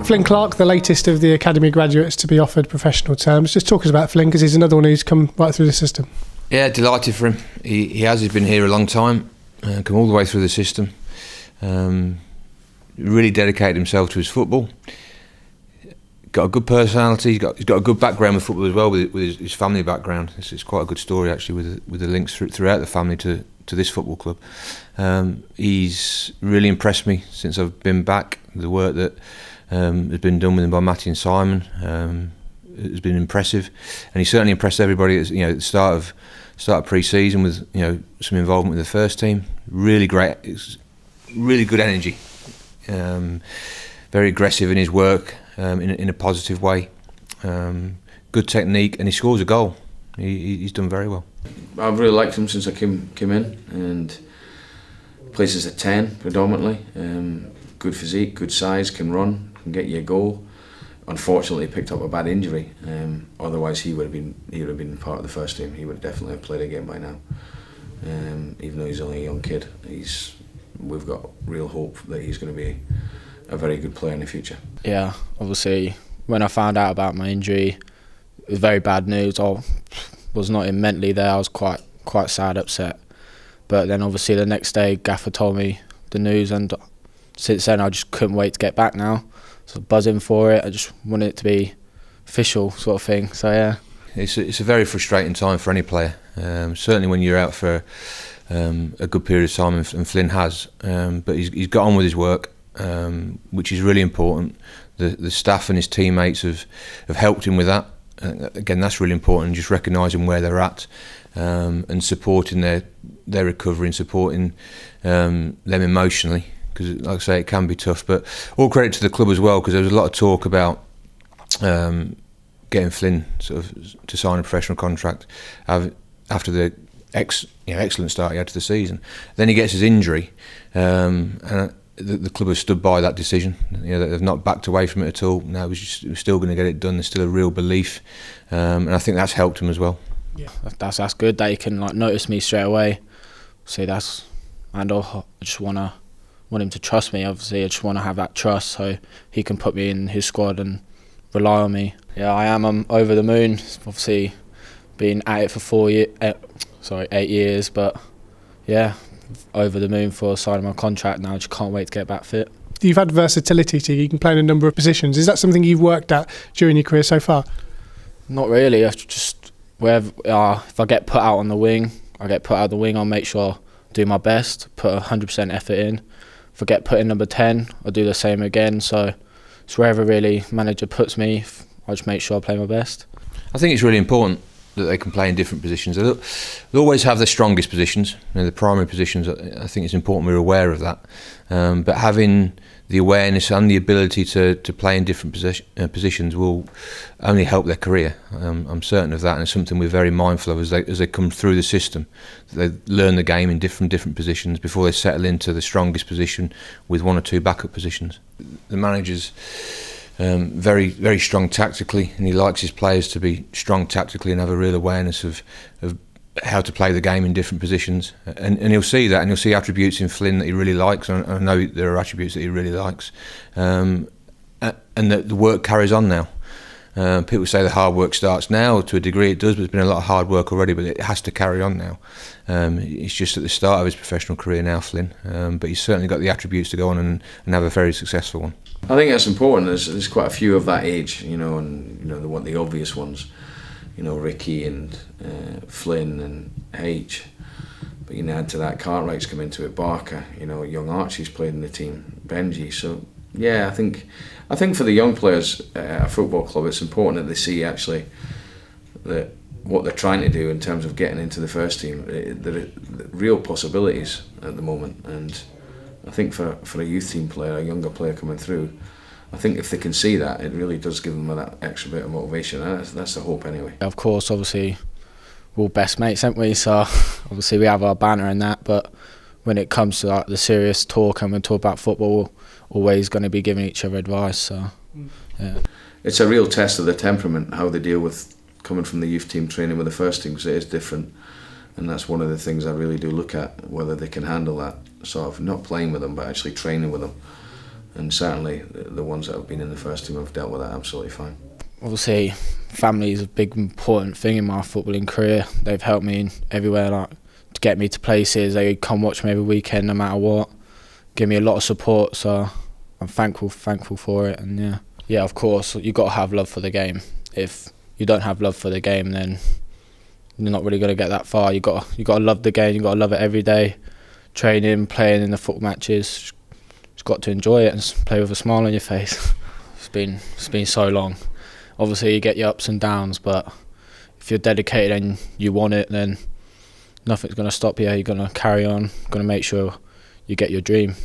Flynn Clarke, the latest of the academy graduates to be offered professional terms. Just talk us about Flynn, because he's another one who's come right through the system. Yeah, delighted for him. He's been here a long time, come all the way through the system. Really dedicated himself to his football. Got a good personality. He's got a good background with football as well, with his family background. It's quite a good story actually, with the links throughout the family to this football club. He's really impressed me since I've been back. The work that has been done with him by Matty and Simon has been impressive, and he certainly impressed everybody. At the start of pre-season with some involvement with the first team. Really great, really good energy. Very aggressive in his work, in a positive way. Good technique, and he scores a goal. He's done very well. I've really liked him since I came in, and plays as a 10 predominantly. Good physique, good size, can run, can get you a goal. Unfortunately, he picked up a bad injury. Otherwise, he would have been part of the first team. He would definitely have played a game by now. Even though he's only a young kid, we've got real hope that he's going to be a very good player in the future. Yeah, obviously, when I found out about my injury, it was very bad news. I was not in mentally there. I was quite sad, upset. But then obviously the next day, Gaffer told me the news, and since then I just couldn't wait to get back now. So buzzing for it. I just wanted it to be official, sort of thing. So yeah, it's a very frustrating time for any player. Certainly when you're out for a good period of time, and Flynn has. But he's got on with his work, which is really important. The staff and his teammates have helped him with that. Again, that's really important. Just recognising where they're at, and supporting their recovery, and supporting them emotionally. Because, like I say, it can be tough. But all credit to the club as well, because there was a lot of talk about getting Flynn to sign a professional contract after the excellent start he had to the season. Then he gets his injury, and the club has stood by that decision. They've not backed away from it at all. No, we're still going to get it done. There's still a real belief, and I think that's helped him as well. Yeah, that's good that he can notice me straight away. And I just want him to trust me. Obviously, I just want to have that trust so he can put me in his squad and rely on me. Yeah, I'm over the moon. Obviously, been at it for 8 years, but yeah, over the moon for signing my contract now. I just can't wait to get back fit. You've had versatility, so you can play in a number of positions. Is that something you've worked at during your career so far? Not really. I just if I get put out on the wing, I get put out of the wing. I'll make sure I do my best, put 100% effort in. If I get put in number 10, I'll do the same again. So it's wherever really manager puts me, I just make sure I play my best. I think it's really important that they can play in different positions. They'll always have their strongest positions, the primary positions. I think it's important we're aware of that. But having the awareness and the ability to play in different positions will only help their career. I'm certain of that, and it's something we're very mindful of as they come through the system. They learn the game in different positions before they settle into the strongest position with one or two backup positions. The manager's very, very strong tactically, and he likes his players to be strong tactically and have a real awareness of how to play the game in different positions. And he'll see that, and he'll see attributes in Flynn that he really likes. And I know there are attributes that he really likes, and that the work carries on now. People say the hard work starts now. To a degree it does, but there's been a lot of hard work already, but it has to carry on now. He's just at the start of his professional career now, Flynn, but he's certainly got the attributes to go on and have a very successful one. I think that's important. There's quite a few of that age, and the obvious ones, Ricky and Flynn and H. But add to that, Cartwright's come into it, Barker, young Archie's played in the team, Benji. So yeah, I think for the young players at a football club, it's important that they see actually that what they're trying to do in terms of getting into the first team. There are real possibilities at the moment, and I think for a youth team player, a younger player coming through, I think if they can see that, it really does give them that extra bit of motivation. That's the hope anyway. Of course, obviously, we're all best mates, aren't we? So obviously we have our banter and that, but when it comes to the serious talk and we talk about football, we're always going to be giving each other advice. So yeah, it's a real test of their temperament, how they deal with coming from the youth team training with the first team, because it is different. And that's one of the things I really do look at, whether they can handle that sort of not playing with them but actually training with them. and certainly the ones that have been in the first team have dealt with that absolutely fine. Obviously, family is a big important thing in my footballing career. They've helped me in everywhere, like to get me to places. They come watch me every weekend, no matter what. Give me a lot of support, so I'm thankful for it. And yeah, of course, you got to have love for the game. If you don't have love for the game, then you're not really going to get that far. You got to love the game. You got to love it every day. Training, playing in the football matches. Just got to enjoy it and play with a smile on your face. It's been so long. Obviously, you get your ups and downs, but if you're dedicated and you want it, then nothing's going to stop you. You're going to carry on. Going to make sure you get your dream.